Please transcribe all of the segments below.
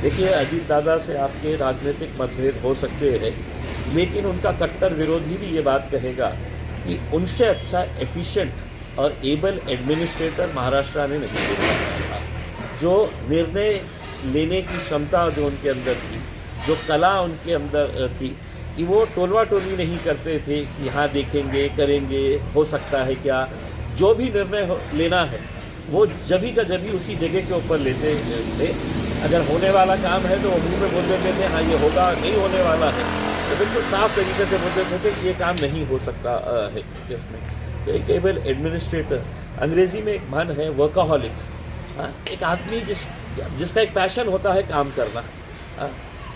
देखिए, अजीत दादा से आपके राजनीतिक मतभेद हो सकते हैं, लेकिन उनका कट्टर विरोधी भी ये बात कहेगा कि उनसे अच्छा एफिशिएंट और एबल एडमिनिस्ट्रेटर महाराष्ट्र ने नहीं देखा था। जो निर्णय लेने की क्षमता जो उनके अंदर थी, जो कला उनके अंदर थी कि वो टोलवा टोली नहीं करते थे कि हाँ देखेंगे, करेंगे, हो सकता है क्या, जो भी निर्णय लेना है वो जभी का जभी उसी जगह के ऊपर लेते थे। अगर होने वाला काम है तो वो मुँह में बोल देते थे हाँ ये होगा, नहीं होने वाला है तो बिल्कुल साफ तरीके से बोल देते थे कि ये काम नहीं हो सकता है उसमें। तो एक एबल एडमिनिस्ट्रेटर, अंग्रेज़ी में एक मन है वर्काहॉलिक, एक आदमी जिसका एक पैशन होता है काम करना,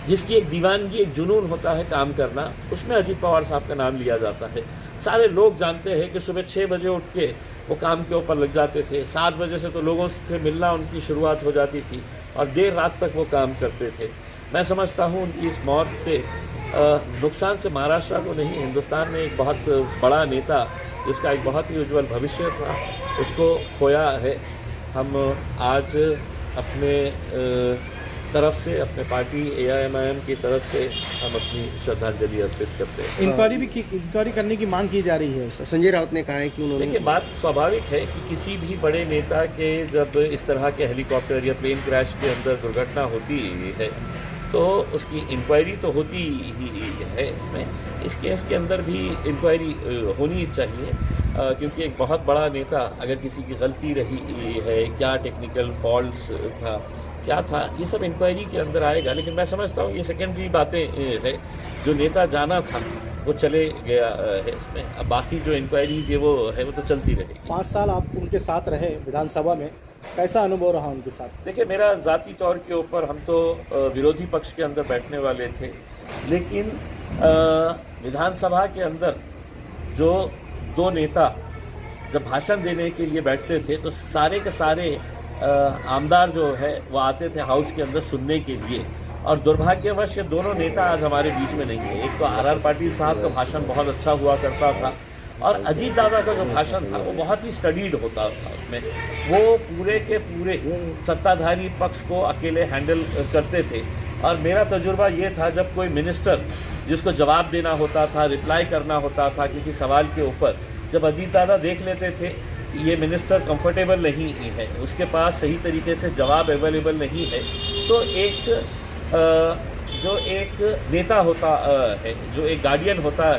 जिसकी एक दीवानगी, एक जुनून होता है काम करना, उसमें अजीत पवार साहब का नाम लिया जाता है। सारे लोग जानते हैं कि सुबह 6 बजे उठ के वो काम के ऊपर लग जाते थे, 7 बजे से तो लोगों से मिलना उनकी शुरुआत हो जाती थी और देर रात तक वो काम करते थे। मैं समझता हूँ उनकी इस मौत से नुकसान से महाराष्ट्र को नहीं, हिंदुस्तान में एक बहुत बड़ा नेता जिसका एक बहुत ही उज्जवल भविष्य था उसको खोया है। हम आज अपने तरफ से, अपने पार्टी AIMIM की तरफ से हम अपनी श्रद्धांजलि अर्पित करते हैं। इंक्वायरी करने की मांग की जा रही है। संजय राउत ने कहा है कि उन्होंने, देखिए बात स्वाभाविक है कि किसी भी बड़े नेता के जब इस तरह के हेलीकॉप्टर या प्लेन क्रैश के अंदर दुर्घटना होती है तो उसकी इंक्वायरी तो होती ही है। इसमें इस केस के अंदर भी इंक्वायरी होनी चाहिए, क्योंकि एक बहुत बड़ा नेता, अगर किसी की गलती रही है, क्या टेक्निकल फॉल्ट्स था, क्या था, ये सब इंक्वायरी के अंदर आएगा। लेकिन मैं समझता हूँ ये सेकेंडरी बातें हैं। जो नेता जाना था वो चले गया है इसमें, अब बाकी जो इंक्वायरीज ये वो है वो तो चलती रहेगी। 5 साल आप उनके साथ रहे विधानसभा में, कैसा अनुभव रहा उनके साथ? देखिए, मेरा ज़ाती तौर के ऊपर, हम तो विरोधी पक्ष के अंदर बैठने वाले थे, लेकिन विधानसभा के अंदर जो 2 नेता जब भाषण देने के लिए बैठते थे तो सारे के सारे आमदार जो है वो आते थे हाउस के अंदर सुनने के लिए, और दुर्भाग्यवश ये दोनों नेता आज हमारे बीच में नहीं है। एक तो RR पाटिल साहब का भाषण बहुत अच्छा हुआ करता था और अजीत दादा का जो भाषण था वो बहुत ही स्टडीड होता था। उसमें वो पूरे के पूरे सत्ताधारी पक्ष को अकेले हैंडल करते थे। और मेरा तजुर्बा ये था, जब कोई मिनिस्टर जिसको जवाब देना होता था, रिप्लाई करना होता था किसी सवाल के ऊपर, जब अजीत दादा देख लेते थे कि ये मिनिस्टर कंफर्टेबल नहीं है, उसके पास सही तरीके से जवाब अवेलेबल नहीं है, तो जो एक नेता होता है, जो एक गार्डियन होता